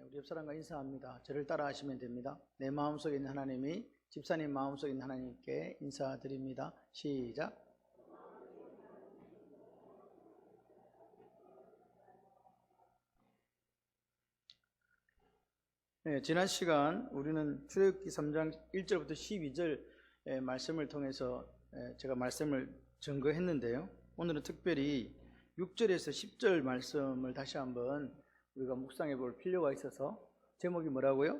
우리 옆 사람과 인사합니다. 저를 따라 하시면 됩니다. 내 마음속에 있는 하나님이 집사님 마음속에 있는 하나님께 인사드립니다. 시작. 네, 지난 시간 우리는 출애굽기 3장 1절부터 12절 말씀을 통해서 제가 말씀을 증거했는데요. 오늘은 특별히 6절에서 10절 말씀을 다시 한번 우리가 묵상해 볼 필요가 있어서 제목이 뭐라고요?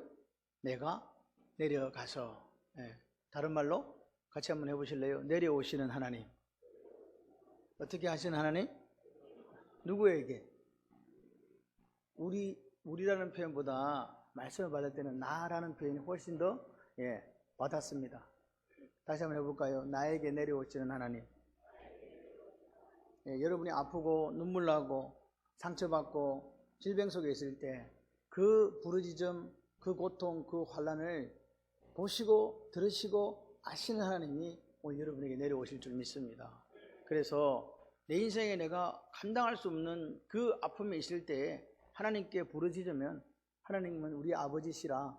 내가 내려가서. 다른 말로 같이 한번 해보실래요? 내려오시는 하나님. 어떻게 하시는 하나님? 누구에게? 우리라는 표현보다 말씀을 받을 때는 나라는 표현이 훨씬 더 와닿습니다. 다시 한번 해볼까요? 나에게 내려오시는 하나님. 여러분이 아프고 눈물 나고 상처받고 질병 속에 있을 때 그 부르짖음, 그 고통, 그 환난을 보시고 들으시고 아시는 하나님이 오늘 여러분에게 내려오실 줄 믿습니다. 그래서 내 인생에 내가 감당할 수 없는 그 아픔이 있을 때 하나님께 부르짖으면 하나님은 우리 아버지시라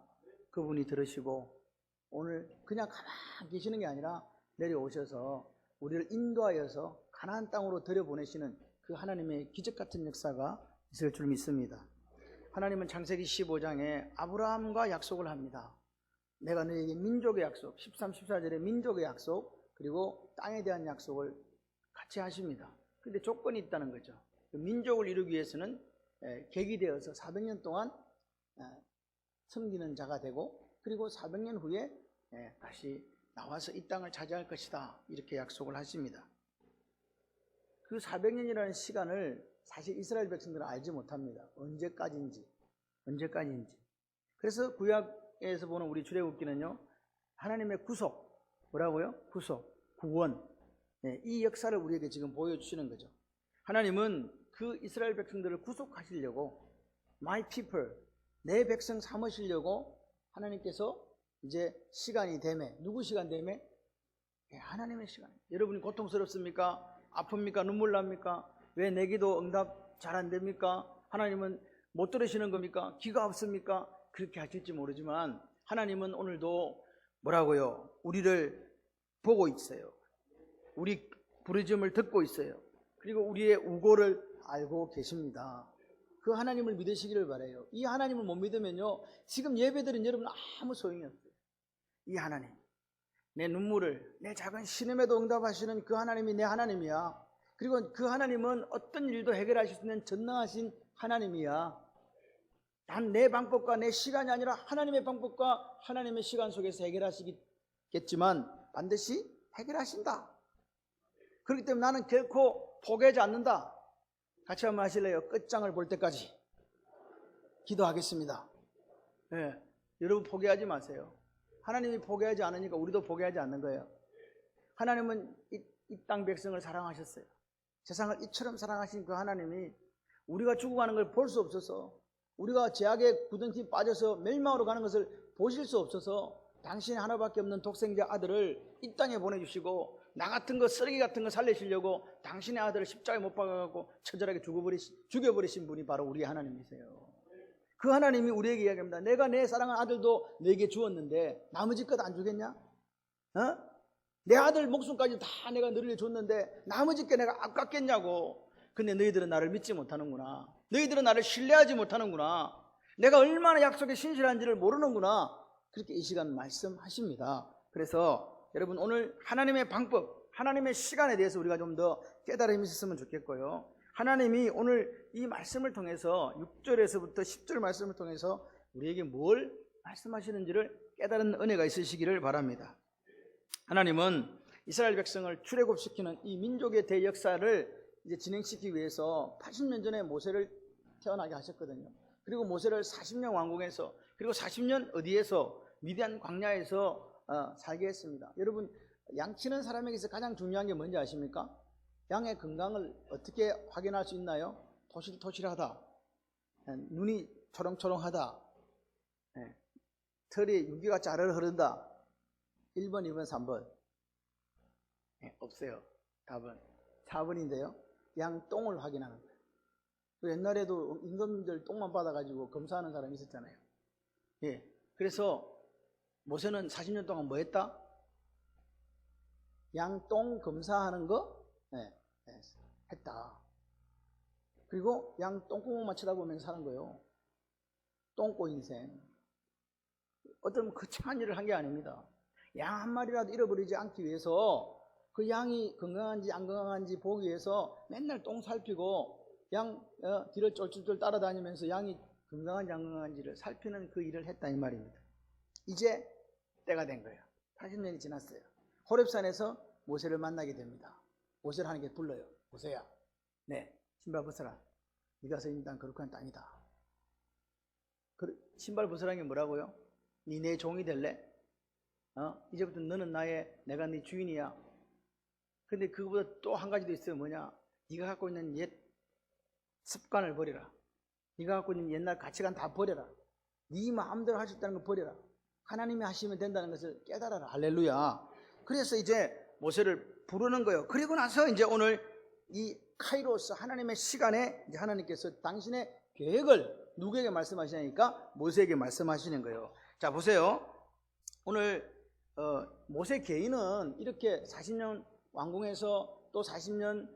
그분이 들으시고 오늘 그냥 가만히 계시는 게 아니라 내려오셔서 우리를 인도하여서 가나안 땅으로 들여보내시는 그 하나님의 기적같은 역사가 있을 줄 믿습니다. 하나님은 창세기 15장에 아브라함과 약속을 합니다. 내가 너에게 민족의 약속, 13, 14절에 민족의 약속, 그리고 땅에 대한 약속을 같이 하십니다. 그런데 조건이 있다는 거죠. 그 민족을 이루기 위해서는 객이 되어서 400년 동안 섬기는 자가 되고, 그리고 400년 후에 다시 나와서 이 땅을 차지할 것이다, 이렇게 약속을 하십니다. 그 400년이라는 시간을 사실 이스라엘 백성들은 알지 못합니다. 언제까지인지. 그래서 구약에서 보는 우리 출애굽기는요, 하나님의 구속, 뭐라고요? 구속, 구원, 이 역사를 우리에게 지금 보여주시는 거죠. 하나님은 그 이스라엘 백성들을 구속하시려고 My people, 내 백성 삼으시려고 하나님께서 이제 시간이 되매, 누구 시간 되매? 하나님의 시간. 여러분이 고통스럽습니까? 아픕니까? 눈물 납니까? 왜 내 기도 응답 잘 안 됩니까? 하나님은 못 들으시는 겁니까? 귀가 없습니까? 그렇게 하실지 모르지만 하나님은 오늘도 뭐라고요? 우리를 보고 있어요. 우리 부르짖음을 듣고 있어요. 그리고 우리의 우고를 알고 계십니다. 그 하나님을 믿으시기를 바라요. 이 하나님을 못 믿으면요, 지금 예배드린 여러분 아무 소용이 없어요. 이 하나님, 내 눈물을, 내 작은 신음에도 응답하시는 그 하나님이 내 하나님이야. 그리고 그 하나님은 어떤 일도 해결하실 수 있는 전능하신 하나님이야. 단 내 방법과 내 시간이 아니라 하나님의 방법과 하나님의 시간 속에서 해결하시겠지만 반드시 해결하신다. 그렇기 때문에 나는 결코 포기하지 않는다. 같이 한번 하실래요? 끝장을 볼 때까지 기도하겠습니다. 여러분 포기하지 마세요. 하나님이 포기하지 않으니까 우리도 포기하지 않는 거예요. 하나님은 이 땅 백성을 사랑하셨어요. 세상을 이처럼 사랑하신 그 하나님이 우리가 죽어가는 걸 볼 수 없어서, 우리가 죄악의 구덩이에 빠져서 멸망으로 가는 것을 보실 수 없어서 당신이 하나밖에 없는 독생자 아들을 이 땅에 보내주시고, 나 같은 거, 쓰레기 같은 거 살리시려고 당신의 아들을 십자가에 못 박아갖고 처절하게 죽여버리신 분이 바로 우리 하나님이세요. 그 하나님이 우리에게 이야기합니다. 내가 내 사랑하는 아들도 너에게 주었는데 나머지 것 안 주겠냐? 내 아들 목숨까지 다 내가 너를 줬는데 나머지 게 내가 아깝겠냐고. 근데 너희들은 나를 믿지 못하는구나. 너희들은 나를 신뢰하지 못하는구나. 내가 얼마나 약속에 신실한지를 모르는구나. 그렇게 이 시간 말씀하십니다. 그래서 여러분 오늘 하나님의 방법, 하나님의 시간에 대해서 우리가 좀 더 깨달음이 있었으면 좋겠고요. 하나님이 오늘 이 말씀을 통해서 6절에서부터 10절 말씀을 통해서 우리에게 뭘 말씀하시는지를 깨달은 은혜가 있으시기를 바랍니다. 하나님은 이스라엘 백성을 출애굽시키는 이 민족의 대역사를 이제 진행시키기 위해서 80년 전에 모세를 태어나게 하셨거든요. 그리고 모세를 40년 왕궁에서, 그리고 40년 어디에서? 미디안 광야에서 살게 했습니다. 여러분, 양치는 사람에게서 가장 중요한 게 뭔지 아십니까? 양의 건강을 어떻게 확인할 수 있나요? 토실토실하다, 눈이 초롱초롱하다, 털이 윤기가 자르르 흐른다. 1번, 2번, 3번. 없어요. 답은 4번인데요. 양 똥을 확인하는 거예요. 옛날에도 임금들 똥만 받아가지고 검사하는 사람이 있었잖아요. 예. 그래서 모세는 40년 동안 뭐 했다? 양똥 검사하는 거 했다. 그리고 양 똥구멍만 쳐다보면서 사는 거예요. 똥꼬 인생. 어떤 거창한 일을 한 게 아닙니다. 양 한 마리라도 잃어버리지 않기 위해서 그 양이 건강한지 안 건강한지 보기 위해서 맨날 똥 살피고 양 뒤를 쫄쫄쫄 따라다니면서 양이 건강한지 안 건강한지를 살피는 그 일을 했다 이 말입니다. 이제 때가 된 거예요. 80년이 지났어요. 호렙산에서 모세를 만나게 됩니다. 모세를 하나님께 불러요. 모세야, 네, 신발 벗어라. 네가 서 있는 땅 거룩한 땅이다. 신발 벗으라는 게 뭐라고요? 네 내 종이 될래? 이제부터 너는 내가 네 주인이야. 근데 그거보다 또 한 가지 더 있어요. 뭐냐? 네가 갖고 있는 옛 습관을 버려라. 네가 갖고 있는 옛날 가치관 다 버려라. 네 마음대로 할 수 있다는 거 버려라. 하나님이 하시면 된다는 것을 깨달아라. 할렐루야. 그래서 이제 모세를 부르는 거예요. 그리고 나서 이제 오늘 이 카이로스 하나님의 시간에 이제 하나님께서 당신의 계획을 누구에게 말씀하시냐니까 모세에게 말씀하시는 거예요. 자, 보세요. 오늘 모세 개인은 이렇게 40년 왕궁에서 또 40년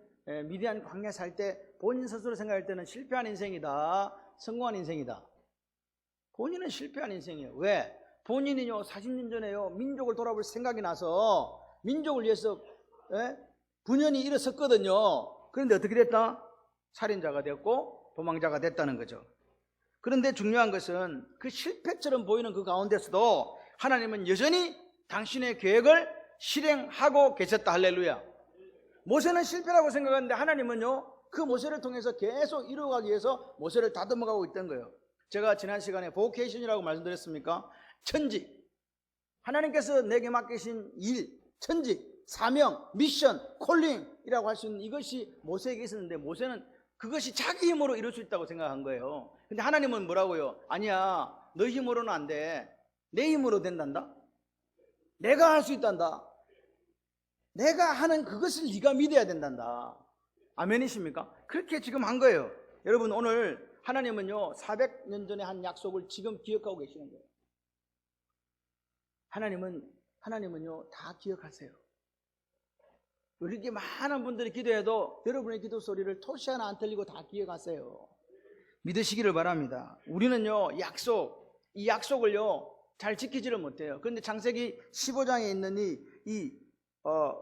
미디안 광야 살 때 본인 스스로 생각할 때는 실패한 인생이다, 성공한 인생이다. 본인은 실패한 인생이에요. 왜? 본인이요 40년 전에요 민족을 돌아볼 생각이 나서 민족을 위해서 분연히 일어섰거든요. 그런데 어떻게 됐다? 살인자가 됐고 도망자가 됐다는 거죠. 그런데 중요한 것은 그 실패처럼 보이는 그 가운데서도 하나님은 여전히 당신의 계획을 실행하고 계셨다. 할렐루야. 모세는 실패라고 생각하는데 하나님은요 그 모세를 통해서 계속 이루어가기 위해서 모세를 다듬어가고 있던 거예요. 제가 지난 시간에 보케이션이라고 말씀드렸습니까? 천직, 하나님께서 내게 맡기신 일, 천직, 사명, 미션, 콜링이라고 할 수 있는 이것이 모세에게 있었는데 모세는 그것이 자기 힘으로 이룰 수 있다고 생각한 거예요. 근데 하나님은 뭐라고요? 아니야, 너 힘으로는 안 돼. 내 힘으로 된단다. 내가 할 수 있단다. 내가 하는 그것을 네가 믿어야 된단다. 아멘이십니까? 그렇게 지금 한 거예요. 여러분, 오늘 하나님은요 400년 전에 한 약속을 지금 기억하고 계시는 거예요. 하나님은요 다 기억하세요. 이렇게 많은 분들이 기도해도 여러분의 기도 소리를 토시 하나 안 틀리고 다 기억하세요. 믿으시기를 바랍니다. 우리는요 이 약속을요 잘 지키지를 못해요. 그런데 창세기 15장에 있는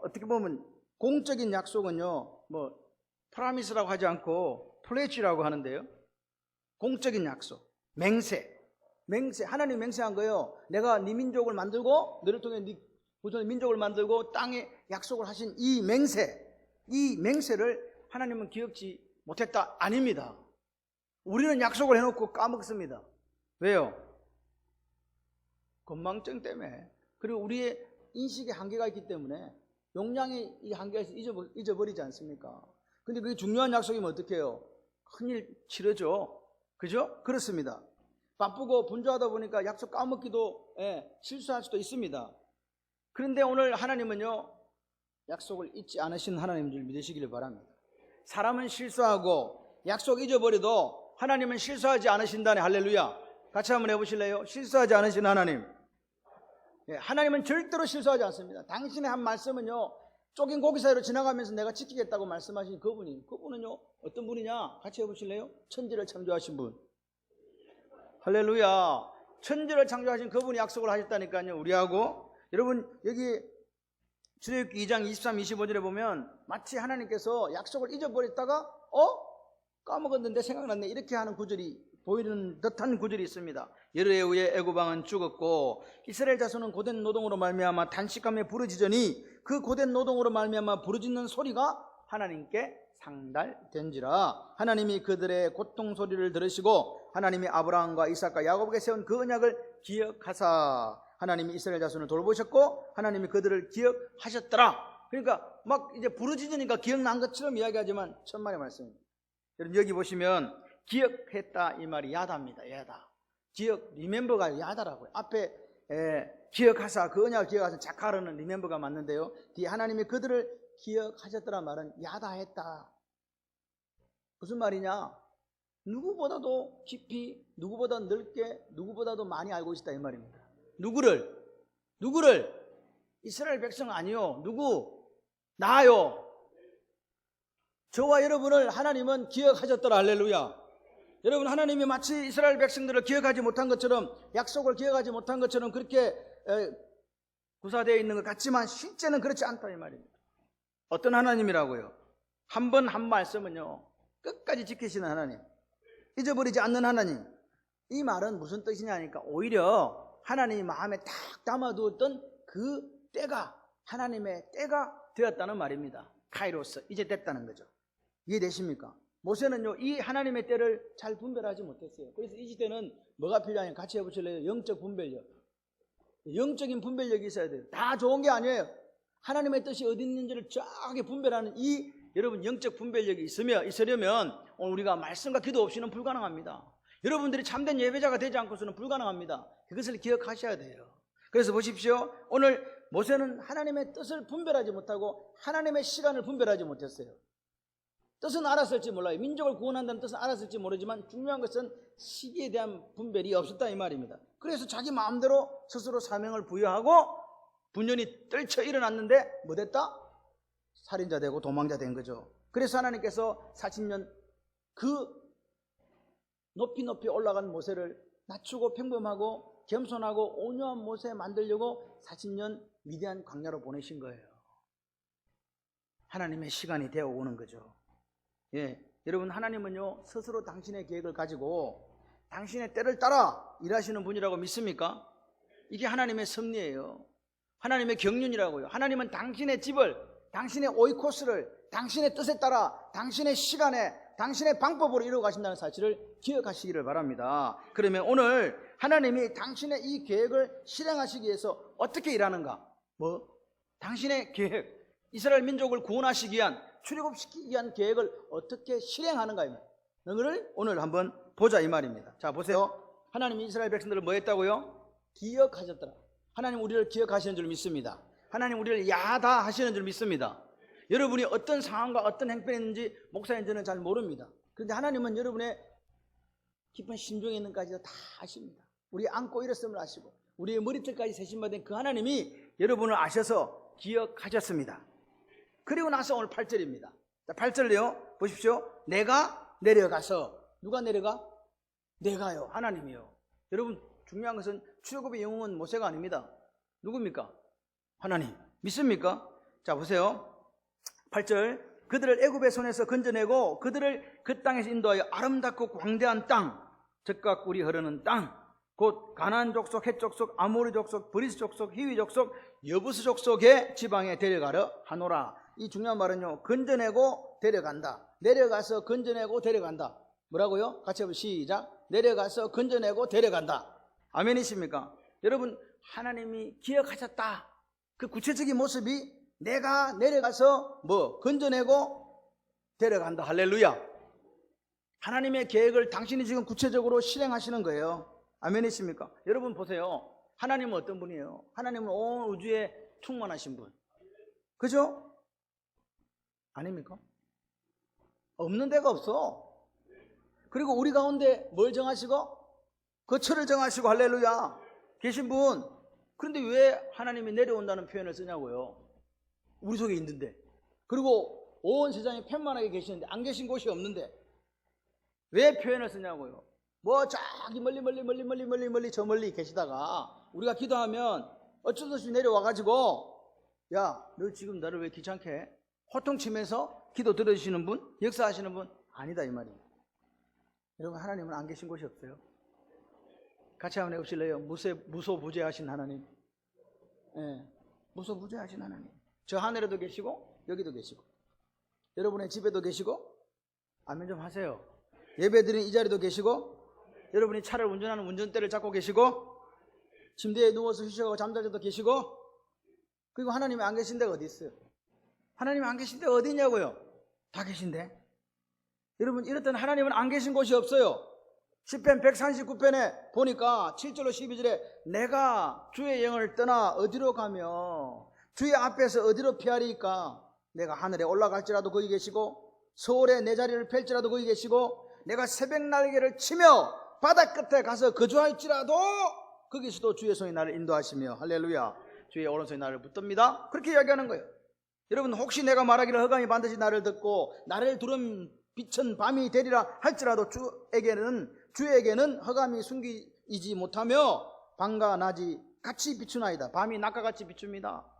어떻게 보면 공적인 약속은요 프라미스라고 하지 않고 플레치라고 하는데요, 공적인 약속, 맹세. 하나님 맹세한 거예요. 내가 네 민족을 만들고 너를 통해 네 후손의 민족을 만들고 땅에 약속을 하신 이 맹세를 하나님은 기억지 못했다? 아닙니다. 우리는 약속을 해놓고 까먹습니다. 왜요? 건망증 때문에. 그리고 우리의 인식의 한계가 있기 때문에 용량의 이 한계에서 잊어버리지 않습니까? 근데 그게 중요한 약속이면 어떻게 해요? 큰일 치르죠. 그죠? 그렇습니다. 바쁘고 분주하다 보니까 약속 까먹기도 실수할 수도 있습니다. 그런데 오늘 하나님은요 약속을 잊지 않으신 하나님인 줄 믿으시기를 바랍니다. 사람은 실수하고 약속 잊어버려도 하나님은 실수하지 않으신다네. 할렐루야. 같이 한번 해보실래요? 실수하지 않으신 하나님. 하나님은 절대로 실수하지 않습니다. 당신의 한 말씀은요 쪼긴 고기 사이로 지나가면서 내가 지키겠다고 말씀하신 그분은요 어떤 분이냐? 같이 해보실래요? 천지를 창조하신 분. 할렐루야. 천지를 창조하신 그분이 약속을 하셨다니까요, 우리하고. 여러분, 여기 출애굽기 2장 23, 25절에 보면 마치 하나님께서 약속을 잊어버렸다가 까먹었는데 생각났네, 이렇게 하는 구절이 보이는 듯한 구절이 있습니다. 열흘에 의해 애굽 왕은 죽었고 이스라엘 자손은 고된 노동으로 말미암아 단식하며 부르짖으니 그 고된 노동으로 말미암아 부르짖는 소리가 하나님께 상달된지라. 하나님이 그들의 고통 소리를 들으시고 하나님이 아브라함과 이삭과 야곱에게 세운 그 언약을 기억하사 하나님이 이스라엘 자손을 돌보셨고 하나님이 그들을 기억하셨더라. 그러니까 막 이제 부르짖으니까 기억난 것처럼 이야기하지만 천만의 말씀입니다. 여러분, 여기 보시면 기억했다 이 말이 야다입니다. 야다. 리멤버가 야다라고요. 앞에 기억하사, 그 언약을 기억하사, 자카르는 리멤버가 맞는데요, 뒤에 하나님이 그들을 기억하셨더라 말은 야다했다. 무슨 말이냐? 누구보다도 깊이, 누구보다 넓게, 누구보다도 많이 알고 있다 이 말입니다. 누구를? 이스라엘 백성 아니요. 누구? 나요. 저와 여러분을 하나님은 기억하셨더라. 할렐루야. 여러분, 하나님이 마치 이스라엘 백성들을 기억하지 못한 것처럼, 약속을 기억하지 못한 것처럼 그렇게 구사되어 있는 것 같지만 실제는 그렇지 않다 이 말입니다. 어떤 하나님이라고요? 한 번 한 말씀은요 끝까지 지키시는 하나님, 잊어버리지 않는 하나님. 이 말은 무슨 뜻이냐니까, 오히려 하나님이 마음에 딱 담아두었던 그 때가 하나님의 때가 되었다는 말입니다. 카이로스, 이제 됐다는 거죠. 이해되십니까? 모세는요 이 하나님의 때를 잘 분별하지 못했어요. 그래서 이 시대는 뭐가 필요하냐, 같이 해보실래요? 영적 분별력. 영적인 분별력이 있어야 돼요. 다 좋은 게 아니에요. 하나님의 뜻이 어디 있는지를 정확하게 분별하는 이 여러분 영적 분별력이 있으려면 우리가 말씀과 기도 없이는 불가능합니다. 여러분들이 참된 예배자가 되지 않고서는 불가능합니다. 그것을 기억하셔야 돼요. 그래서 보십시오. 오늘 모세는 하나님의 뜻을 분별하지 못하고 하나님의 시간을 분별하지 못했어요. 뜻은 알았을지 몰라요. 민족을 구원한다는 뜻은 알았을지 모르지만 중요한 것은 시기에 대한 분별이 없었다 이 말입니다. 그래서 자기 마음대로 스스로 사명을 부여하고 분연히 떨쳐 일어났는데 뭐 됐다? 살인자 되고 도망자 된 거죠. 그래서 하나님께서 40년 그 높이 올라간 모세를 낮추고 평범하고 겸손하고 온유한 모세 만들려고 40년 미디안 광야로 보내신 거예요. 하나님의 시간이 되어 오는 거죠. 예, 여러분, 하나님은요 스스로 당신의 계획을 가지고 당신의 때를 따라 일하시는 분이라고 믿습니까? 이게 하나님의 섭리예요. 하나님의 경륜이라고요. 하나님은 당신의 집을, 당신의 오이코스를 당신의 뜻에 따라 당신의 시간에 당신의 방법으로 이루어 가신다는 사실을 기억하시기를 바랍니다. 그러면 오늘 하나님이 당신의 이 계획을 실행하시기 위해서 어떻게 일하는가? 당신의 계획, 이스라엘 민족을 구원하시기 위한, 출애굽시키기 위한 계획을 어떻게 실행하는가? 이거를 오늘 한번 보자 이 말입니다. 자, 보세요. 하나님이 이스라엘 백성들을 뭐 했다고요? 기억하셨더라. 하나님 우리를 기억하시는 줄 믿습니다. 하나님 우리를 야다하시는 줄 믿습니다. 여러분이 어떤 상황과 어떤 행편인지 목사님 저는 잘 모릅니다. 그런데 하나님은 여러분의 깊은 심중에 있는 까지도 다 아십니다. 우리 안고 일었음을 아시고 우리의 머리털까지 세심받은 그 하나님이 여러분을 아셔서 기억하셨습니다. 그리고 나서 오늘 8절입니다. 자, 8절요 보십시오. 내가 내려가서, 누가 내려가? 내가요, 하나님이요. 여러분, 중요한 것은 출애굽의 영웅은 모세가 아닙니다. 누굽니까? 하나님. 믿습니까? 자, 보세요. 8절. 그들을 애굽의 손에서 건져내고 그들을 그 땅에서 인도하여 아름답고 광대한 땅, 젖과 꿀이 흐르는 땅, 곧 가나안 족속, 헷 족속, 아모리 족속, 브리스 족속, 히위 족속, 여부스 족속의 지방에 데려가려 하노라. 이 중요한 말은요, 건져내고 데려간다. 내려가서 건져내고 데려간다. 뭐라고요? 같이 한번 시작. 내려가서 건져내고 데려간다. 아멘이십니까? 여러분, 하나님이 기억하셨다. 그 구체적인 모습이 내가 내려가서 건져내고 데려간다. 할렐루야. 하나님의 계획을 당신이 지금 구체적으로 실행하시는 거예요. 아멘이십니까? 여러분 보세요. 하나님은 어떤 분이에요? 하나님은 온 우주에 충만하신 분. 그죠? 아닙니까? 없는 데가 없어. 그리고 우리 가운데 뭘 정하시고? 거처를 정하시고, 할렐루야, 계신 분. 그런데 왜 하나님이 내려온다는 표현을 쓰냐고요? 우리 속에 있는데. 그리고 온 세상에 편만하게 계시는데 안 계신 곳이 없는데 왜 표현을 쓰냐고요? 저기 멀리 저 멀리 계시다가 우리가 기도하면 어쩔 수 없이 내려와가지고, 야, 너 지금 나를 왜 귀찮게 해? 호통치면서 기도 들어주시는 분, 역사하시는 분 아니다 이 말이에요. 여러분, 하나님은 안 계신 곳이 없어요. 같이 한번 해보실래요? 무소부재하신 하나님. 예, 무소부재하신 하나님. 저 하늘에도 계시고 여기도 계시고 여러분의 집에도 계시고, 아멘 좀 하세요. 예배드린 이 자리도 계시고, 여러분이 차를 운전하는 운전대를 잡고 계시고, 침대에 누워서 휴식하고 잠잘 때도 계시고, 그리고 하나님이 안 계신 데가 어디 있어요? 하나님이 안 계신 데가 어디 있냐고요? 다 계신데. 여러분, 이렇던 하나님은 안 계신 곳이 없어요. 시편 139편에 보니까 7절로 12절에 내가 주의 영을 떠나 어디로 가며 주의 앞에서 어디로 피하리까? 내가 하늘에 올라갈지라도 거기 계시고 서울에 내 자리를 펼지라도 거기 계시고 내가 새벽 날개를 치며 바다 끝에 가서 거주할지라도 거기서도 주의 손이 나를 인도하시며 할렐루야 주의 오른손이 나를 붙듭니다. 그렇게 이야기하는 거예요. 여러분 혹시 내가 말하기를 흑암이 반드시 나를 듣고 나를 두른 빛은 밤이 되리라 할지라도 주에게는 흑암이 숨기지 못하며 밤과 낮이 같이 비추나이다. 밤이 낮과 같이 비춥니다.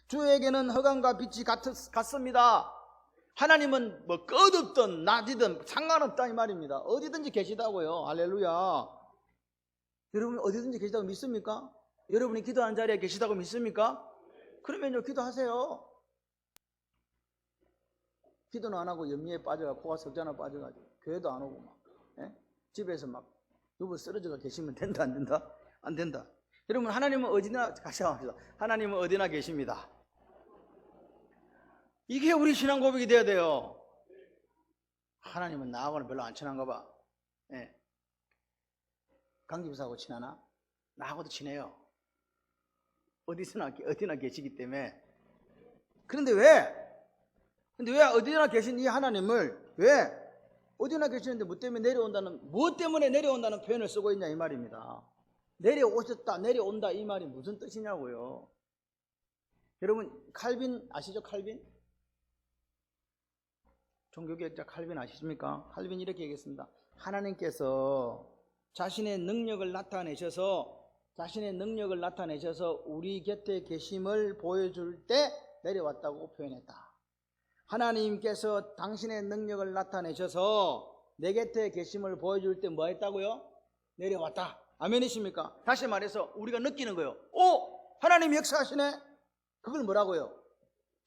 주에게는 흑암과 빛이 같습니다. 하나님은 뭐 끝없든 낮이든 상관없다 이 말입니다. 어디든지 계시다고요. 할렐루야. 여러분 어디든지 계시다고 믿습니까? 여러분이 기도하는 자리에 계시다고 믿습니까? 그러면요 기도하세요. 기도는 안 하고 염려에 빠져가지고 코가 석자나 빠져가지고 교회도 안 오고 막 집에서 막 누구 쓰러져가 계시면 된다 안 된다? 안 된다. 여러분 하나님은 어디나 같이 합시다. 하나님은 어디나 계십니다. 이게 우리 신앙 고백이 돼야 돼요. 하나님은 나하고는 별로 안 친한가 봐. 강기부사하고 친하나? 나하고도 친해요. 어디나 계시기 때문에. 그런데 왜 어디나 계신 이 하나님을 왜 어디나 계시는데 무엇 때문에 내려온다는 표현을 쓰고 있냐 이 말입니다. 내려오셨다, 내려온다 이 말이 무슨 뜻이냐고요. 여러분 칼빈 아시죠? 칼빈? 종교개혁자 칼빈 아시십니까? 칼빈 이렇게 얘기했습니다. 하나님께서 자신의 능력을 나타내셔서 우리 곁에 계심을 보여줄 때 내려왔다고 표현했다. 하나님께서 당신의 능력을 나타내셔서 내 곁에 계심을 보여줄 때 뭐 했다고요? 내려왔다. 아멘이십니까? 다시 말해서 우리가 느끼는 거예요. 하나님 역사하시네? 그걸 뭐라고요?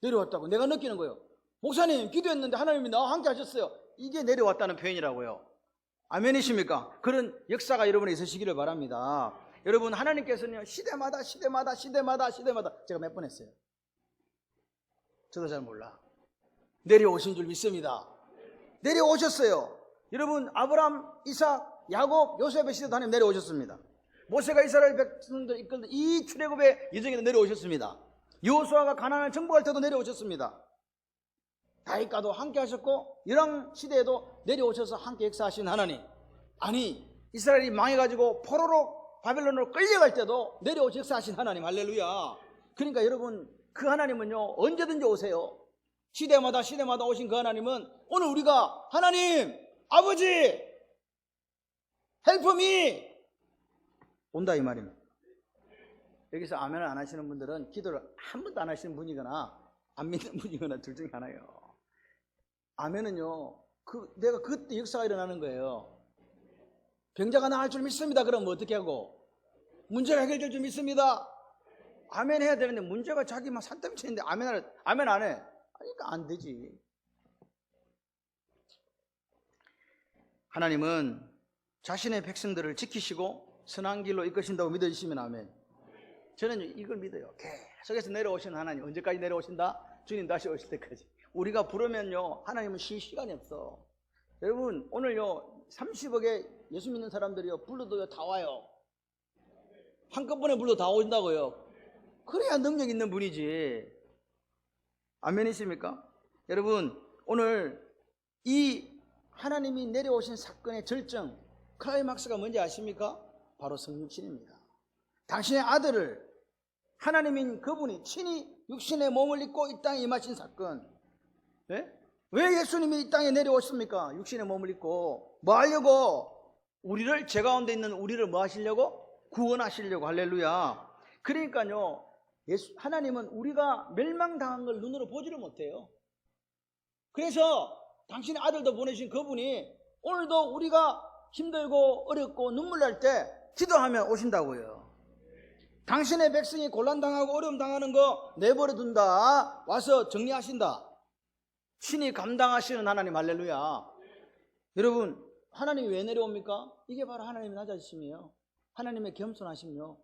내려왔다고 내가 느끼는 거예요. 목사님 기도했는데 하나님이 나와 함께 하셨어요. 이게 내려왔다는 표현이라고요. 아멘이십니까? 그런 역사가 여러분에 있으시기를 바랍니다. 여러분 하나님께서는요 시대마다 제가 몇 번 했어요? 저도 잘 몰라. 내려오신 줄 믿습니다. 내려오셨어요. 여러분 아브람, 이삭, 야곱, 요셉의 시대도 하나님 내려오셨습니다. 모세가 이스라엘 백성들 이끌던 이 출애굽의 여정에도 내려오셨습니다. 여호수아가 가나안을 정복할 때도 내려오셨습니다. 다윗과도 함께 하셨고 열왕 시대에도 내려오셔서 함께 역사하신 하나님. 아니 이스라엘이 망해가지고 포로로 바벨론으로 끌려갈 때도 내려오셔서 역사하신 하나님. 할렐루야. 그러니까 여러분 그 하나님은요 언제든지 오세요. 시대마다 오신 그 하나님은 오늘 우리가 하나님 아버지 헬프미 온다 이 말입니다. 여기서 아멘을 안 하시는 분들은 기도를 한 번도 안 하시는 분이거나 안 믿는 분이거나 둘 중에 하나예요. 아멘은요 내가 그때 역사가 일어나는 거예요. 병자가 나을 줄 믿습니다. 그러면 어떻게 하고 문제가 해결될 줄 믿습니다. 아멘 해야 되는데 문제가 자기 막 산더미 치는데 아멘 안 해. 그러니까 안 되지. 하나님은 자신의 백성들을 지키시고 선한 길로 이끄신다고 믿어주시면 아멘. 저는 이걸 믿어요. 계속해서 내려오시는 하나님. 언제까지 내려오신다? 주님 다시 오실 때까지. 우리가 부르면요 하나님은 쉴 시간이 없어. 여러분 오늘요 30억의 예수 믿는 사람들이요 불러도요 다 와요. 한꺼번에 불러 다 오신다고요. 그래야 능력 있는 분이지. 아멘이십니까? 여러분 오늘 이 하나님이 내려오신 사건의 절정 클라이막스가 뭔지 아십니까? 바로 성육신입니다. 당신의 아들을 하나님인 그분이 친히 육신의 몸을 입고 이 땅에 임하신 사건. 왜 예수님이 이 땅에 내려오십니까? 육신의 몸을 입고 뭐 하려고? 우리를 제 가운데 있는 우리를 뭐 하시려고? 구원하시려고. 할렐루야. 그러니까요 하나님은 우리가 멸망당한 걸 눈으로 보지를 못해요. 그래서 당신의 아들도 보내신 그분이 오늘도 우리가 힘들고 어렵고 눈물 날 때 기도하면 오신다고요. 당신의 백성이 곤란당하고 어려움 당하는 거 내버려 둔다. 와서 정리하신다. 신이 감당하시는 하나님. 할렐루야. 여러분 하나님이 왜 내려옵니까? 이게 바로 하나님의 낮아지심이에요. 하나님의 겸손하심이요.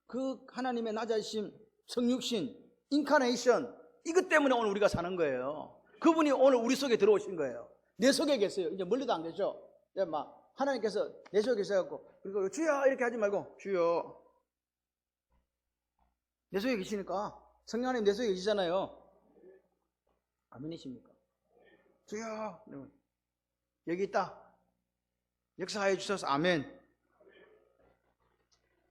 그 하나님의 낮아지심, 성육신, 인카네이션, 이것 때문에 오늘 우리가 사는 거예요. 그분이 오늘 우리 속에 들어오신 거예요. 내 속에 계세요. 이제 멀리도 안 계셔. 이제 막 하나님께서 내 속에 계셔갖고 그리고 주여 이렇게 하지 말고 주여. 내 속에 계시니까 성령 하나님 내 속에 계시잖아요. 아멘이십니까? 주여 여기 있다. 역사하여 주셔서 아멘.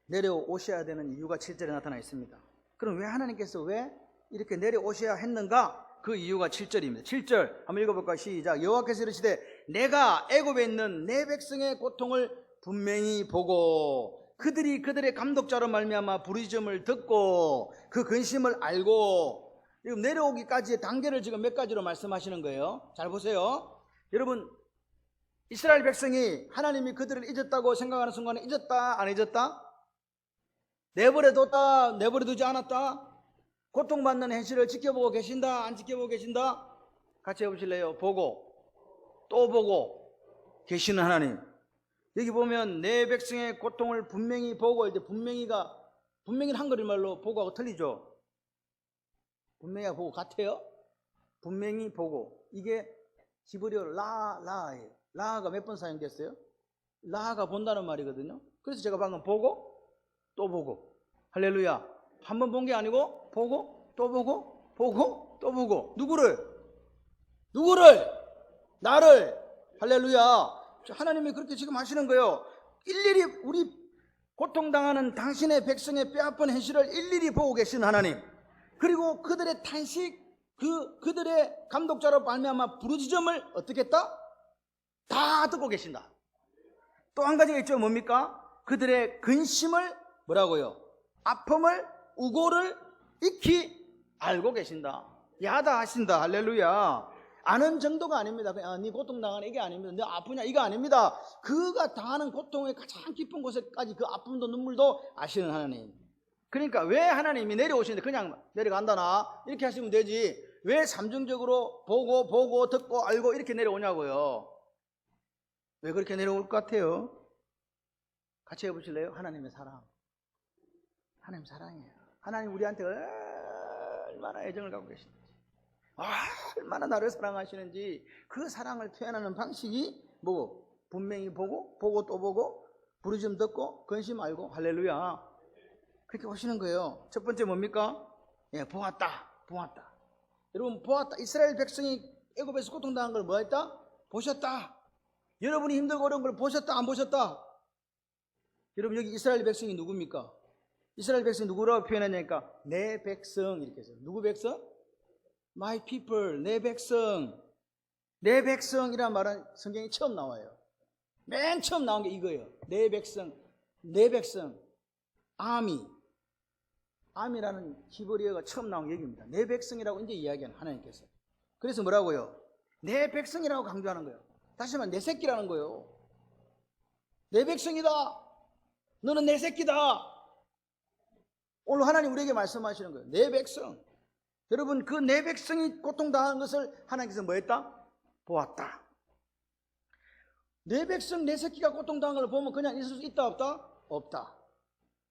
내려오셔야 되는 이유가 7절에 나타나 있습니다. 그럼 왜 하나님께서 왜 이렇게 내려오셔야 했는가? 그 이유가 7절입니다. 7절 한번 읽어볼까요? 시작. 여호와께서 이르시되 내가 애굽에 있는 내 백성의 고통을 분명히 보고 그들이 그들의 감독자로 말미암아 부르짖음을 듣고 그 근심을 알고, 지금 내려오기까지의 단계를 지금 몇 가지로 말씀하시는 거예요. 잘 보세요. 여러분, 이스라엘 백성이 하나님이 그들을 잊었다고 생각하는 순간에 잊었다 안 잊었다? 내버려뒀다 내버려두지 않았다? 고통받는 현실을 지켜보고 계신다 안 지켜보고 계신다? 같이 해보실래요? 보고 또 보고 계시는 하나님. 여기 보면 내 백성의 고통을 분명히 보고, 이제 분명히는 한글말로 보고하고 틀리죠. 분명히 보고 같아요? 분명히 보고. 이게 히브리어 라하예요. 라하가 몇 번 사용됐어요? 라하가 본다는 말이거든요. 그래서 제가 방금 보고 또 보고, 할렐루야, 한 번 본 게 아니고 보고 또 보고 보고 또 보고. 누구를? 나를. 할렐루야. 하나님이 그렇게 지금 하시는 거예요. 일일이 우리 고통당하는 당신의 백성의 뼈아픈 현실을 일일이 보고 계신 하나님, 그리고 그들의 탄식, 그들의 감독자로 말미암아 부르짖음을 어떻게 했다? 다 듣고 계신다. 또 한 가지가 있죠. 뭡니까? 그들의 근심을 뭐라고요? 아픔을, 우고를 익히 알고 계신다. 야다하신다. 할렐루야. 아는 정도가 아닙니다. 네 고통당하는 이게 아닙니다. 너 아프냐 이거 아닙니다. 그가 당하는 고통의 가장 깊은 곳에까지 그 아픔도 눈물도 아시는 하나님. 그러니까 왜 하나님이 내려오시는데 그냥 내려간다 나 이렇게 하시면 되지, 왜 삼중적으로 보고 듣고 알고 이렇게 내려오냐고요. 왜 그렇게 내려올 것 같아요? 같이 해보실래요? 하나님의 사랑. 하나님 사랑이에요. 하나님 우리한테 얼마나 애정을 갖고 계신지, 얼마나 나를 사랑하시는지, 그 사랑을 표현하는 방식이 뭐고? 분명히 보고 또 보고 부르짖음 듣고 근심 알고. 할렐루야. 그렇게 오시는 거예요. 첫 번째 뭡니까? 보았다. 여러분, 보았다. 이스라엘 백성이 애굽에서 고통당한 걸 뭐 했다? 보셨다. 여러분이 힘들고 어려운 걸 보셨다 안 보셨다? 여러분, 여기 이스라엘 백성이 누굽니까? 이스라엘 백성이 누구라고 표현하냐니까 내 백성 이렇게 해서. 누구 백성? My people, 내 백성. 내 백성이란 말은 성경에 처음 나와요. 맨 처음 나온 게 이거예요. 내 백성. 아미라는 히브리어가 처음 나온 게 여기입니다. 내 백성이라고 이제 이야기하는 하나님께서. 그래서 뭐라고요? 내 백성이라고 강조하는 거예요. 다시 말하면 내 새끼라는 거예요. 내 백성이다. 너는 내 새끼다. 오늘 하나님 우리에게 말씀하시는 거예요. 내 백성. 여러분, 그 내 백성이 고통당하는 것을 하나님께서 뭐 했다? 보았다. 내 백성, 내 새끼가 고통당하는 걸 보면 그냥 있을 수 있다 없다? 없다.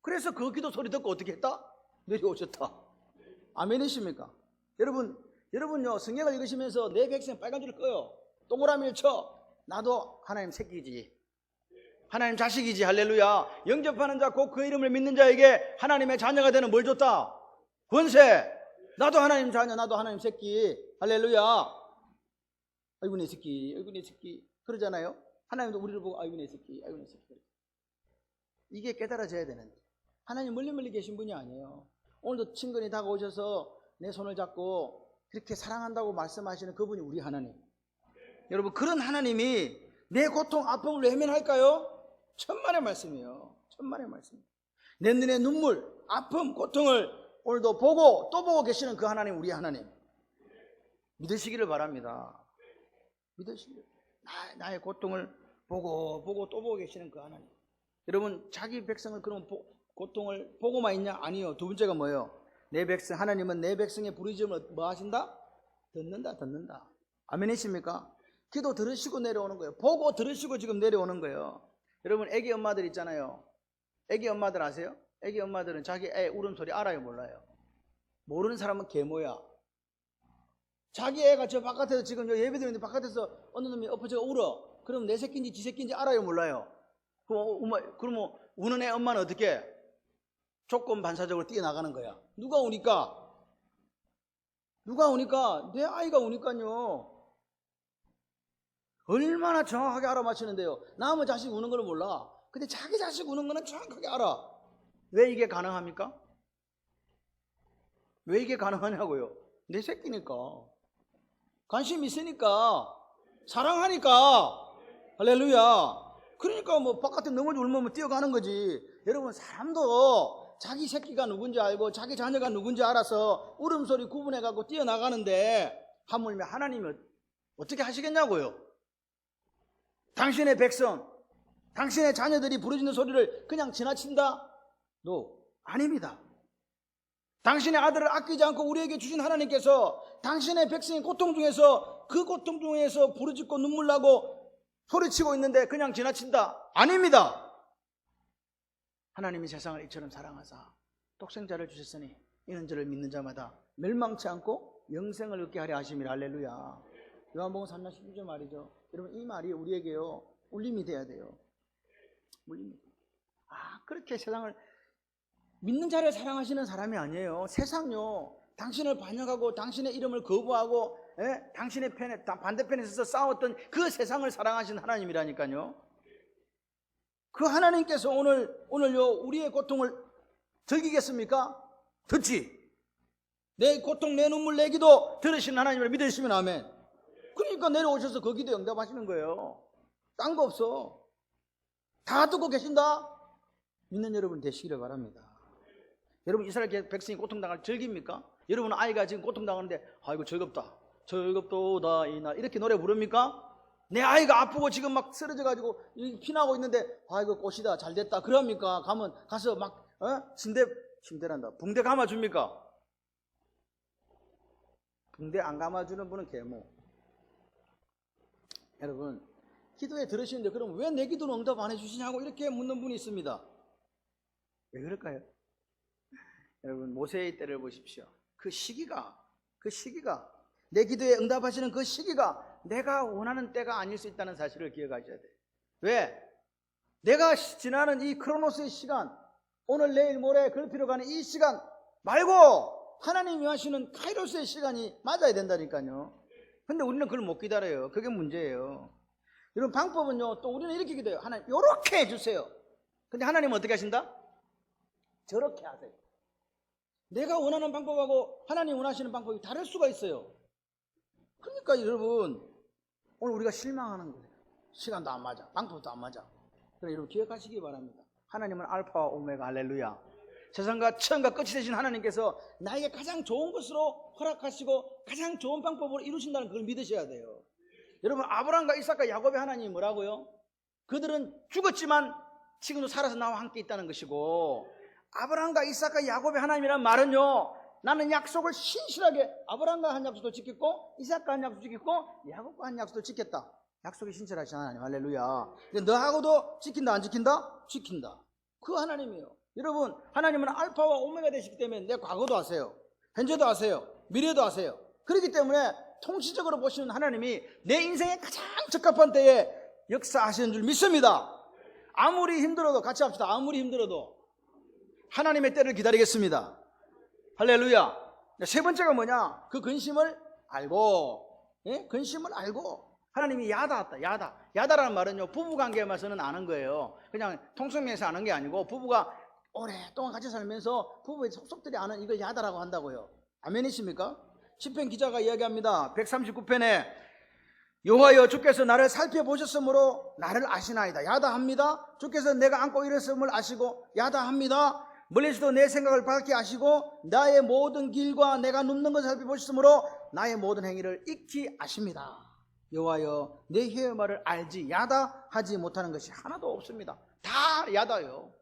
그래서 그 기도 소리 듣고 어떻게 했다? 내려오셨다. 아멘이십니까? 여러분요, 성경을 읽으시면서 내 백성 빨간 줄을 꺼요. 동그라미를 쳐. 나도 하나님 새끼지, 하나님 자식이지. 할렐루야. 영접하는 자 곧 그 이름을 믿는 자에게 하나님의 자녀가 되는 뭘 줬다? 권세. 나도 하나님 자녀, 나도 하나님 새끼. 할렐루야. 아이고 내 새끼 그러잖아요. 하나님도 우리를 보고 아이고 내 새끼. 이게 깨달아져야 되는데, 하나님 멀리 계신 분이 아니에요. 오늘도 친근히 다가오셔서 내 손을 잡고 그렇게 사랑한다고 말씀하시는 그분이 우리 하나님. 여러분, 그런 하나님이 내 고통, 아픔을 외면할까요? 천만의 말씀이에요. 내 눈에 눈물, 아픔, 고통을 오늘도 보고 또 보고 계시는 그 하나님, 우리 하나님. 믿으시기를 바랍니다. 믿으시기를. 나의 고통을 보고 또 보고 계시는 그 하나님. 여러분, 자기 백성을 그러면 고통을 보고만 있냐? 아니요. 두 번째가 뭐예요? 내 백성, 하나님은 내 백성의 부르짖음을 뭐 하신다? 듣는다. 아멘이십니까? 기도 들으시고 내려오는 거예요. 보고 들으시고 지금 내려오는 거예요. 여러분, 애기 엄마들 있잖아요. 애기 엄마들 아세요? 애기 엄마들은 자기 애 울음소리 알아요, 몰라요? 모르는 사람은 개모야. 자기 애가 저 바깥에서 지금 예배드리는데 바깥에서 어느 놈이 엎어져가 울어. 그럼 내 새끼인지 지 새끼인지 알아요, 몰라요? 그러면 우는 애 엄마는 어떻게? 조건 반사적으로 뛰어나가는 거야. 누가 우니까? 내 아이가 우니까요. 얼마나 정확하게 알아맞히는데요. 남의 자식 우는 걸 몰라. 근데 자기 자식 우는 거는 정확하게 알아. 왜 이게 가능합니까? 왜 이게 가능하냐고요? 내 새끼니까. 관심 있으니까. 사랑하니까. 할렐루야. 그러니까 뭐 바깥에 넘어져 울면 뛰어가는 거지. 여러분, 사람도 자기 새끼가 누군지 알고 자기 자녀가 누군지 알아서 울음소리 구분해갖고 뛰어나가는데 하물며 하나님이 어떻게 하시겠냐고요? 당신의 백성, 당신의 자녀들이 부르짖는 소리를 그냥 지나친다? 아닙니다. 당신의 아들을 아끼지 않고 우리에게 주신 하나님께서 당신의 백성의 고통 중에서 그 고통 중에서 부르짖고 눈물 나고 소리치고 있는데 그냥 지나친다? 아닙니다. 하나님이 세상을 이처럼 사랑하사 독생자를 주셨으니 이는 저를 믿는 자마다 멸망치 않고 영생을 얻게 하려 하심이라. 할렐루야. 요한복음 3장 12절 말이죠. 여러분, 이 말이 우리에게요 울림이 돼야 돼요. 울림이. 그렇게 세상을 믿는 자를 사랑하시는 사람이 아니에요. 세상요 당신을 반역하고 당신의 이름을 거부하고 당신의 편에 반대편에 서서 싸웠던 그 세상을 사랑하시는 하나님이라니까요. 그 하나님께서 오늘요 우리의 고통을 즐기겠습니까? 듣지. 내 고통 내 눈물 내 기도 들으시는 하나님을 믿으시면 아멘. 그러니까 내려오셔서 그 기도에 응답하시는 거예요. 딴 거 없어. 다 듣고 계신다? 믿는 여러분 되시기를 바랍니다. 여러분, 이스라엘 백성이 고통당할 즐깁니까? 여러분 아이가 지금 고통당하는데 아이고 즐겁다 즐겁도다 이날 이렇게 노래 부릅니까? 내 아이가 아프고 지금 막 쓰러져가지고 피나고 있는데 아이고 꽃이다 잘됐다 그럽니까? 가서 막 침대란다 붕대 감아줍니까? 붕대 안 감아주는 분은 개모. 여러분, 기도에 들으시는데 그럼 왜 내 기도는 응답 안 해주시냐고 이렇게 묻는 분이 있습니다. 왜 그럴까요? 여러분, 모세의 때를 보십시오. 그 시기가 내 기도에 응답하시는 그 시기가 내가 원하는 때가 아닐 수 있다는 사실을 기억하셔야 돼요. 왜? 내가 지나는 이 크로노스의 시간, 오늘 내일 모레 그렇피로 가는 이 시간 말고 하나님이 하시는 카이로스의 시간이 맞아야 된다니까요. 근데 우리는 그걸 못 기다려요. 그게 문제예요. 여러분, 방법은요 또 우리는 이렇게 기도해요. 하나님 이렇게 해주세요. 근데 하나님은 어떻게 하신다? 저렇게 하세요. 내가 원하는 방법하고 하나님 원하시는 방법이 다를 수가 있어요. 그러니까 여러분, 오늘 우리가 실망하는 거예요. 시간도 안 맞아, 방법도 안 맞아. 그러나 여러분 기억하시기 바랍니다. 하나님은 알파와 오메가. 할렐루야. 세상과 처음과 끝이 되신 하나님께서 나에게 가장 좋은 것으로 허락하시고 가장 좋은 방법으로 이루신다는 걸 믿으셔야 돼요. 여러분, 아브라함과 이삭과 야곱의 하나님이 뭐라고요? 그들은 죽었지만 지금도 살아서 나와 함께 있다는 것이고, 아브라함과 이삭과 야곱의 하나님이란 말은요, 나는 약속을 신실하게 아브라함과 한 약속도 지켰고 이삭과 한 약속도 지켰고 야곱과 한 약속도 지켰다. 약속이 신실하신 하나님. 할렐루야. 근데 너하고도 지킨다 안 지킨다? 지킨다. 그 하나님이에요. 여러분, 하나님은 알파와 오메가 되시기 때문에 내 과거도 아세요, 현재도 아세요, 미래도 아세요. 그렇기 때문에 통치적으로 보시는 하나님이 내 인생에 가장 적합한 때에 역사하시는 줄 믿습니다. 아무리 힘들어도, 같이 합시다. 아무리 힘들어도 하나님의 때를 기다리겠습니다. 할렐루야. 세 번째가 뭐냐? 그 근심을 알고, 근심을 알고. 하나님이 야다했다. 야다라는 말은요, 부부관계에서는 아는 거예요. 그냥 통성명에서 아는 게 아니고, 부부가 오랫동안 같이 살면서 부부의 속속들이 아는 이걸 야다라고 한다고요. 아멘이십니까? 시편 기자가 이야기합니다. 139편에 여호와여, 주께서 나를 살펴보셨으므로 나를 아시나이다. 야다합니다. 주께서 내가 안고 일었음을 아시고 야다합니다. 멀리서도 내 생각을 밝게 아시고 나의 모든 길과 내가 눕는 것을 살펴보셨으므로 나의 모든 행위를 익히 아십니다. 여호와여, 내 혀의 말을 알지 야다하지 못하는 것이 하나도 없습니다. 다 야다요.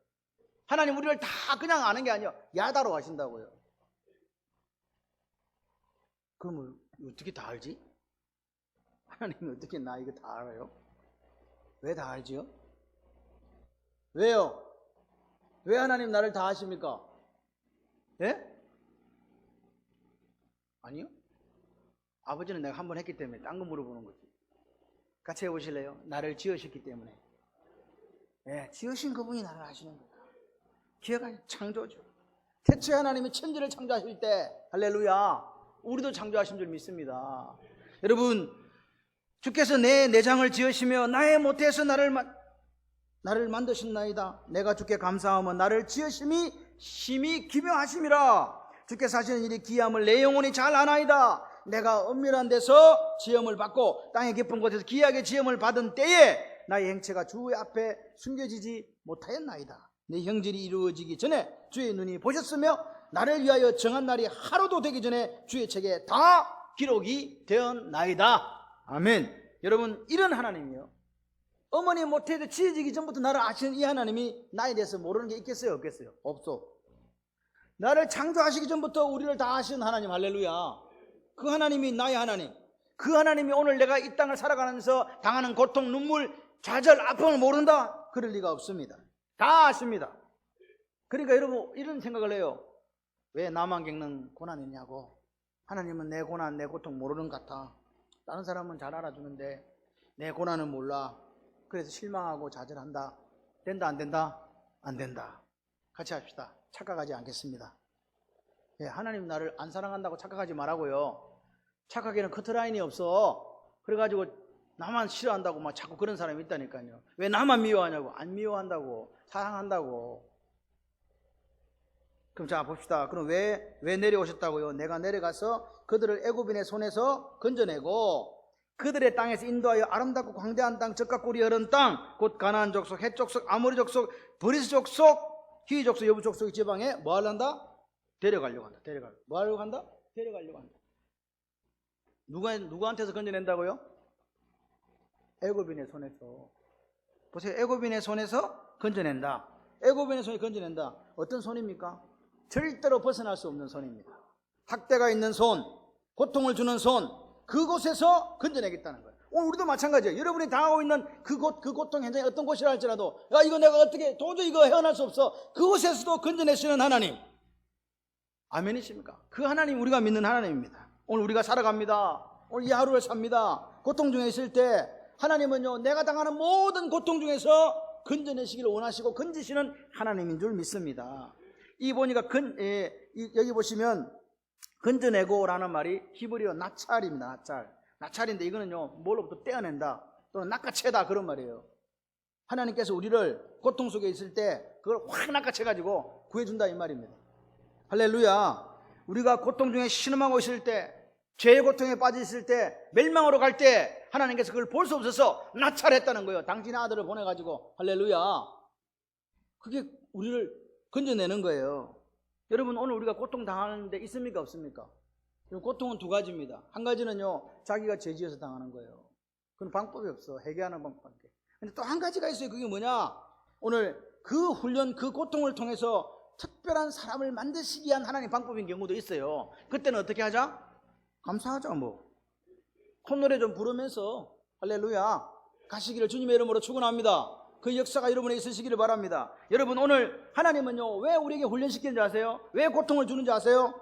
하나님 우리를 다 그냥 아는 게 아니에요. 야다로 하신다고요. 그러면 어떻게 다 알지? 하나님이 어떻게 나 이거 다 알아요? 왜 다 알지요? 왜요? 왜 하나님 나를 다 아십니까? 예? 아니요? 아버지는 내가 한 번 했기 때문에 딴 거 물어보는 거지. 같이 해보실래요? 나를 지으셨기 때문에. 예, 지으신 그분이 나를 아시는 거다. 기억하세요. 창조주. 태초에 하나님이 천지를 창조하실 때, 할렐루야, 우리도 창조하신 줄 믿습니다. 여러분, 주께서 내 내장을 지으시며 나의 모태에서 나를 만드셨나이다. 내가 주께 감사하며 나를 지으심이 심히 기묘하심이라. 주께서 하시는 일이 기이함을 내 영혼이 잘 아나이다. 내가 은밀한 데서 지음을 받고 땅의 깊은 곳에서 기이하게 지음을 받은 때에 나의 행체가 주의 앞에 숨겨지지 못하였나이다. 내 형질이 이루어지기 전에 주의 눈이 보셨으며 나를 위하여 정한 날이 하루도 되기 전에 주의 책에 다 기록이 되었나이다. 아멘. 여러분, 이런 하나님이요, 어머니 모태에서 지어지기 전부터 나를 아시는 이 하나님이 나에 대해서 모르는 게 있겠어요, 없겠어요? 없어. 나를 창조하시기 전부터 우리를 다 아시는 하나님, 할렐루야. 그 하나님이 나의 하나님, 그 하나님이 오늘 내가 이 땅을 살아가면서 당하는 고통, 눈물, 좌절, 아픔을 모른다? 그럴 리가 없습니다. 다 아십니다. 그러니까 여러분, 이런 생각을 해요. 왜 나만 겪는 고난이냐고. 하나님은 내 고난, 내 고통 모르는 것 같아. 다른 사람은 잘 알아주는데 내 고난은 몰라. 그래서 실망하고 좌절한다. 된다, 안 된다? 안 된다. 같이 합시다. 착각하지 않겠습니다. 예, 하나님 나를 안 사랑한다고 착각하지 말라고요. 착각에는 커트라인이 없어. 그래가지고 나만 싫어한다고 막 자꾸 그런 사람이 있다니까요. 왜 나만 미워하냐고. 안 미워한다고. 사랑한다고. 그럼 자 봅시다. 그럼 왜 내려오셨다고요? 내가 내려가서 그들을 애굽인의 손에서 건져내고 그들의 땅에서 인도하여 아름답고 광대한 땅, 젖과 꿀이 흐르는 땅, 곧 가나안 족속, 헷 족속, 아모리 족속, 브리스 족속, 히위 족속, 여부 족속의 지방에 뭐 하려고 한다? 데려가려고 한다. 뭐 하려고 한다? 데려가려고 한다. 누구한테서 건져낸다고요? 애굽인의 손에서. 보세요. 애굽인의 손에서 건져낸다. 애굽인의 손에 건져낸다. 어떤 손입니까? 절대로 벗어날 수 없는 손입니다. 학대가 있는 손, 고통을 주는 손, 그곳에서 건져내겠다는 거예요. 오늘 우리도 마찬가지예요. 여러분이 당하고 있는 그 고통 현장이 어떤 곳이라 할지라도, 야, 이거 내가 어떻게 도저히 이거 헤어날 수 없어. 그곳에서도 건져내시는 하나님. 아멘이십니까? 그 하나님, 우리가 믿는 하나님입니다. 오늘 우리가 살아갑니다. 오늘 이 하루를 삽니다. 고통 중에 있을 때 하나님은요, 내가 당하는 모든 고통 중에서 건져내시기를 원하시고 건지시는 하나님인 줄 믿습니다. 이 보니까 여기 보시면 건져내고라는 말이 히브리어 나찰입니다. 나찰인데 이거는요, 뭘로부터 떼어낸다 또는 낚아채다 그런 말이에요. 하나님께서 우리를 고통 속에 있을 때 그걸 확 낚아채가지고 구해준다 이 말입니다. 할렐루야. 우리가 고통 중에 신음하고 있을 때, 죄의 고통에 빠져 있을 때, 멸망으로 갈 때 하나님께서 그걸 볼 수 없어서 나찰했다는 거예요. 당신의 아들을 보내가지고. 할렐루야. 그게 우리를 건져내는 거예요. 여러분, 오늘 우리가 고통 당하는 데 있습니까, 없습니까? 고통은 두 가지입니다. 한 가지는요, 자기가 죄지어서 당하는 거예요. 그건 방법이 없어. 해결하는 방법밖에. 근데 또 한 가지가 있어요. 그게 뭐냐? 오늘 그 훈련, 그 고통을 통해서 특별한 사람을 만드시기 위한 하나님 방법인 경우도 있어요. 그때는 어떻게 하자? 감사하자 뭐. 콧노래 좀 부르면서 할렐루야 가시기를 주님의 이름으로 축원합니다. 그 역사가 여러분에 있으시기를 바랍니다. 여러분, 오늘 하나님은요, 왜 우리에게 훈련시키는지 아세요? 왜 고통을 주는지 아세요?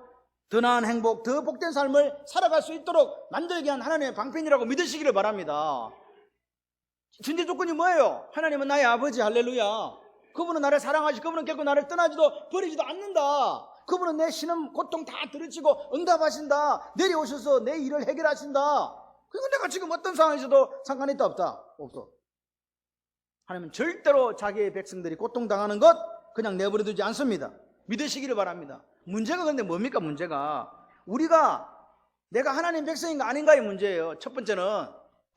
더 나은 행복, 더 복된 삶을 살아갈 수 있도록 만들기 위한 하나님의 방편이라고 믿으시기를 바랍니다. 전제 조건이 뭐예요? 하나님은 나의 아버지. 할렐루야. 그분은 나를 사랑하시고 그분은 결코 나를 떠나지도 버리지도 않는다. 그분은 내 신음 고통 다 들으시고 응답하신다. 내려오셔서 내 일을 해결하신다. 그러니까 내가 지금 어떤 상황에서도 상관이 있다 없다? 없어. 하나님은 절대로 자기의 백성들이 고통당하는 것 그냥 내버려두지 않습니다. 믿으시기를 바랍니다. 문제가 근데 뭡니까? 문제가 내가 하나님 백성인가 아닌가의 문제예요. 첫 번째는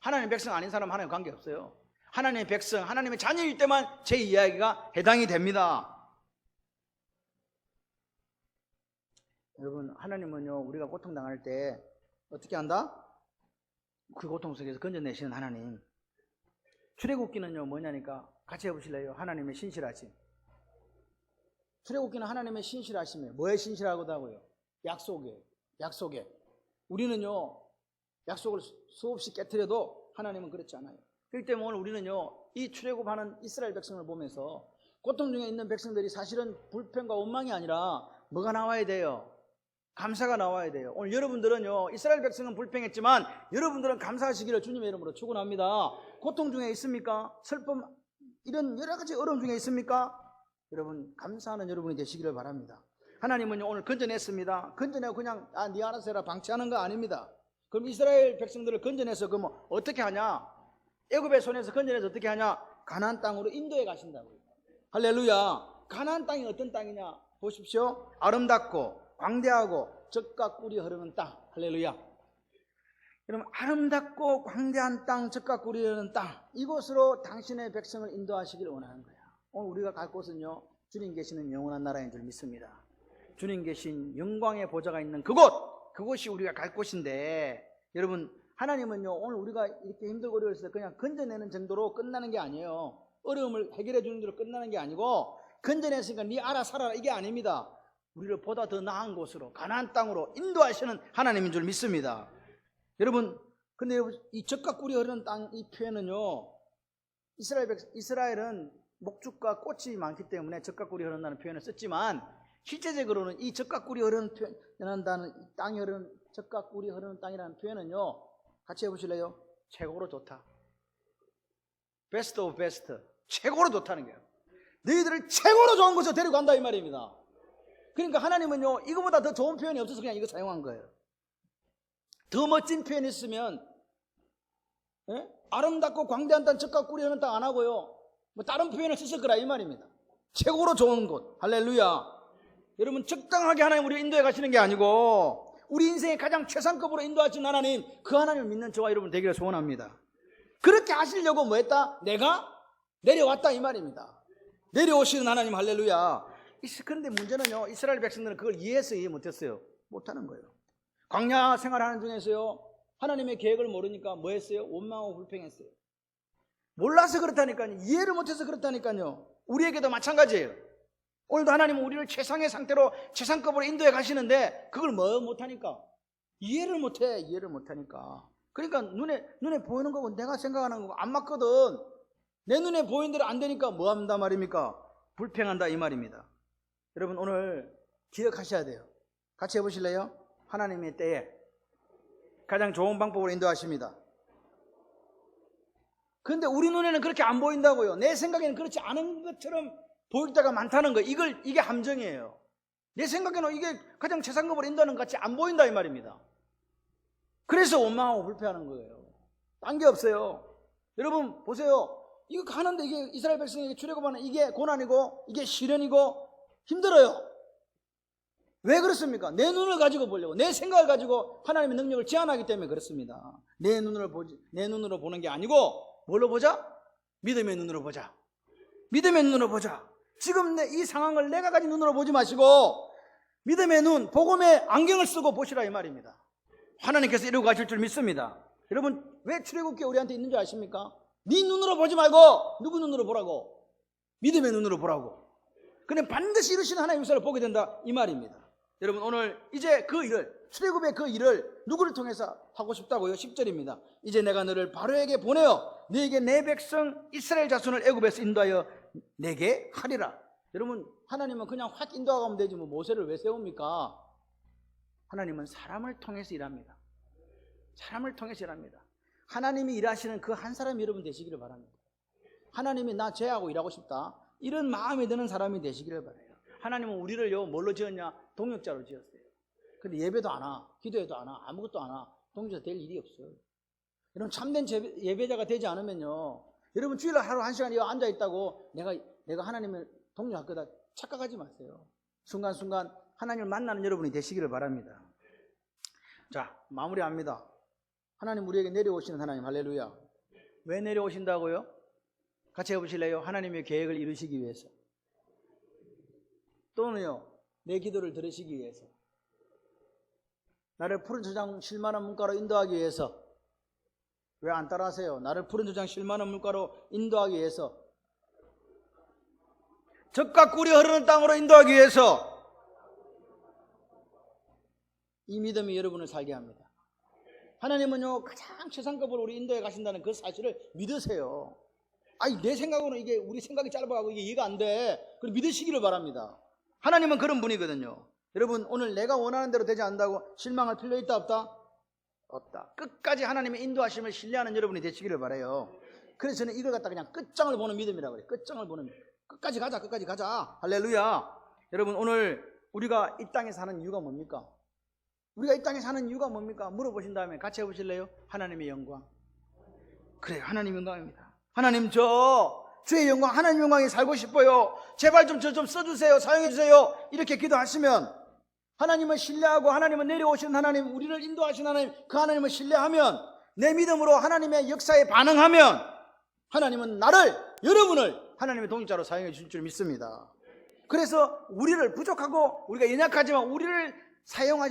하나님 백성 아닌 사람 하나님 관계없어요. 하나님의 백성, 하나님의 자녀일 때만 제 이야기가 해당이 됩니다. 여러분, 하나님은요, 우리가 고통당할 때 어떻게 한다? 그 고통 속에서 건져내시는 하나님. 출애굽기는요, 뭐냐니까 같이 해보실래요? 하나님의 신실하심. 출애굽기는 하나님의 신실하심이에요. 뭐에 신실하다고요? 약속에. 우리는요, 약속을 수없이 깨트려도 하나님은 그렇지 않아요. 그렇기 때문에 오늘 우리는요, 이 출애굽하는 이스라엘 백성을 보면서 고통 중에 있는 백성들이 사실은 불평과 원망이 아니라 뭐가 나와야 돼요? 감사가 나와야 돼요. 오늘 여러분들은요, 이스라엘 백성은 불평했지만 여러분들은 감사하시기를 주님의 이름으로 축원합니다. 고통 중에 있습니까? 슬픔, 이런 여러 가지 어려움 중에 있습니까? 여러분, 감사하는 여러분이 되시기를 바랍니다. 하나님은요, 오늘 건져냈습니다. 건져내고 그냥 네 알아서 해라 방치하는 거 아닙니다. 그럼 이스라엘 백성들을 건져내서 그럼 어떻게 하냐? 애굽의 손에서 건져내서 어떻게 하냐? 가나안 땅으로 인도해 가신다고요. 할렐루야. 가나안 땅이 어떤 땅이냐? 보십시오. 아름답고 광대하고 젖과 꿀이 흐르는 땅. 할렐루야. 여러분, 아름답고 광대한 땅, 젖과 꿀이 흐르는 땅, 이곳으로 당신의 백성을 인도하시길 원하는 거야. 오늘 우리가 갈 곳은요, 주님 계시는 영원한 나라인 줄 믿습니다. 주님 계신 영광의 보좌가 있는 그곳이 우리가 갈 곳인데, 여러분, 하나님은요, 오늘 우리가 이렇게 힘들고 어려울 때 그냥 건져내는 정도로 끝나는 게 아니에요. 어려움을 해결해 주는 대로 끝나는 게 아니고, 건져냈으니까 네 알아 살아라, 이게 아닙니다. 우리를 보다 더 나은 곳으로, 가나안 땅으로 인도하시는 하나님인 줄 믿습니다. 여러분, 근데 이 젖과 꿀이 흐르는 땅, 이 표현은요, 이스라엘은 목축과 꽃이 많기 때문에 젖과 꿀이 흐른다는 표현을 썼지만, 실제적으로는 이 젖과 꿀이 흐르는 땅이 흐르는, 젖과 꿀이 흐르는 땅이라는 표현은요, 같이 해보실래요? 최고로 좋다. 베스트 오브 베스트. 최고로 좋다는 거예요. 너희들을 최고로 좋은 곳으로 데리고 간다, 이 말입니다. 그러니까 하나님은요, 이거보다 더 좋은 표현이 없어서 그냥 이거 사용한 거예요. 더 멋진 표현이 있으면, 아름답고 광대한 땅, 젖과 꿀이 흐르는 땅 안 하고요, 뭐 다른 표현을 썼을 거라, 이 말입니다. 최고로 좋은 곳. 할렐루야. 여러분, 적당하게 하나님 우리를 인도해 가시는 게 아니고, 우리 인생의 가장 최상급으로 인도하신 하나님, 그 하나님을 믿는 저와 여러분 되기를 소원합니다. 그렇게 하시려고 뭐 했다? 내가 내려왔다, 이 말입니다. 내려오시는 하나님, 할렐루야. 그런데 문제는요, 이스라엘 백성들은 그걸 이해해서 이해 못했어요. 못하는 거예요. 광야 생활하는 중에서요, 하나님의 계획을 모르니까 뭐 했어요? 원망하고 불평했어요. 몰라서 그렇다니까요. 이해를 못해서 그렇다니까요. 우리에게도 마찬가지예요. 오늘도 하나님은 우리를 최상의 상태로, 최상급으로 인도해 가시는데, 그걸 뭐 못하니까? 이해를 못하니까. 그러니까 눈에 보이는 거고 내가 생각하는 거고 안 맞거든. 내 눈에 보이는 대로 안 되니까 뭐 한다 말입니까? 불평한다, 이 말입니다. 여러분, 오늘 기억하셔야 돼요. 같이 해보실래요? 하나님의 때에 가장 좋은 방법으로 인도하십니다. 그런데 우리 눈에는 그렇게 안 보인다고요. 내 생각에는 그렇지 않은 것처럼 보일 때가 많다는 거. 이게 함정이에요. 내 생각에는 이게 가장 최상급으로 인도하는 것 같이 안 보인다, 이 말입니다. 그래서 원망하고 불평하는 거예요. 딴 게 없어요. 여러분 보세요. 이거 가는데 이게 이스라엘 백성에게 출애굽하는 이게 고난이고 이게 시련이고 힘들어요. 왜 그렇습니까? 내 눈을 가지고 보려고, 내 생각을 가지고 하나님의 능력을 제한하기 때문에 그렇습니다. 내 눈으로 보는 게 아니고 뭘로 보자? 믿음의 눈으로 보자. 믿음의 눈으로 보자. 지금 이 상황을 내가 가진 눈으로 보지 마시고 믿음의 눈, 복음의 안경을 쓰고 보시라, 이 말입니다. 하나님께서 이러고 가실 줄 믿습니다. 여러분, 왜 출애굽기에 우리한테 있는 줄 아십니까? 네 눈으로 보지 말고 누구 눈으로 보라고? 믿음의 눈으로 보라고. 그냥 반드시 이루시는 하나님의 역사를 보게 된다, 이 말입니다. 여러분, 오늘 이제 그 일을, 출애굽의 그 일을 누구를 통해서 하고 싶다고요? 10절입니다. 이제 내가 너를 바로에게 보내어 너에게 내 백성 이스라엘 자손을 애굽에서 인도하여 내게 하리라. 여러분, 하나님은 그냥 확 인도하면 되지 뭐 모세를 왜 세웁니까? 하나님은 사람을 통해서 일합니다. 사람을 통해서 일합니다. 하나님이 일하시는 그 한 사람이 여러분 되시기를 바랍니다. 하나님이 나 쟤하고 일하고 싶다, 이런 마음이 드는 사람이 되시기를 바라요. 하나님은 우리를요 뭘로 지었냐? 동역자로 지었어요. 근데 예배도 안 와, 기도해도 안 와, 아무것도 안 와. 동역자 될 일이 없어요. 여러분, 참된 예배자가 되지 않으면요, 여러분 주일날 하루 1시간 여기 앉아 있다고 내가 하나님을 동역할 거다 착각하지 마세요. 순간순간 하나님을 만나는 여러분이 되시기를 바랍니다. 자, 마무리합니다. 하나님 우리에게 내려오시는 하나님, 할렐루야. 왜 내려오신다고요? 같이 해보실래요? 하나님의 계획을 이루시기 위해서, 또는요 내 기도를 들으시기 위해서, 나를 푸른 초장 쉴만한 물가로 인도하기 위해서. 왜 안 따라하세요? 나를 푸른 초장 쉴만한 물가로 인도하기 위해서, 젖과 꿀이 흐르는 땅으로 인도하기 위해서. 이 믿음이 여러분을 살게 합니다. 하나님은요 가장 최상급으로 우리 인도해 가신다는 그 사실을 믿으세요. 아니, 내 생각으로는 이게 우리 생각이 짧아가고 이게 이해가 안 돼. 그걸 믿으시기를 바랍니다. 하나님은 그런 분이거든요. 여러분, 오늘 내가 원하는 대로 되지 않는다고 실망할 필요 있다 없다? 없다. 끝까지 하나님의 인도하심을 신뢰하는 여러분이 되시기를 바라요. 그래서 저는 이걸 갖다 그냥 끝장을 보는 믿음이라고 그래요. 끝장을 보는 믿음. 끝까지 가자. 할렐루야. 여러분, 오늘 우리가 이 땅에 사는 이유가 뭡니까? 우리가 이 땅에 사는 이유가 뭡니까? 물어보신 다음에 같이 해보실래요? 하나님의 영광. 그래요, 하나님 영광입니다. 하나님, 주의 영광, 하나님 영광에 살고 싶어요. 제발 저 좀 써주세요, 사용해주세요. 이렇게 기도하시면, 하나님을 신뢰하고 하나님은 내려오신 하나님, 우리를 인도하신 하나님, 그 하나님을 신뢰하면, 내 믿음으로 하나님의 역사에 반응하면, 하나님은 나를, 여러분을 하나님의 동역자로 사용해 주실 줄 믿습니다. 그래서 우리를, 부족하고 우리가 연약하지만 우리를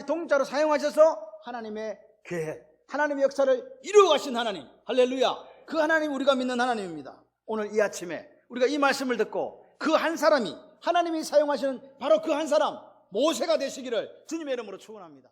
동역자로 사용하셔서 하나님의 계획, 하나님의 역사를 이루어 가신 하나님, 할렐루야, 그 하나님, 우리가 믿는 하나님입니다. 오늘 이 아침에 우리가 이 말씀을 듣고 그 한 사람이, 하나님이 사용하시는 바로 그 한 사람, 모세가 되시기를 주님의 이름으로 축원합니다.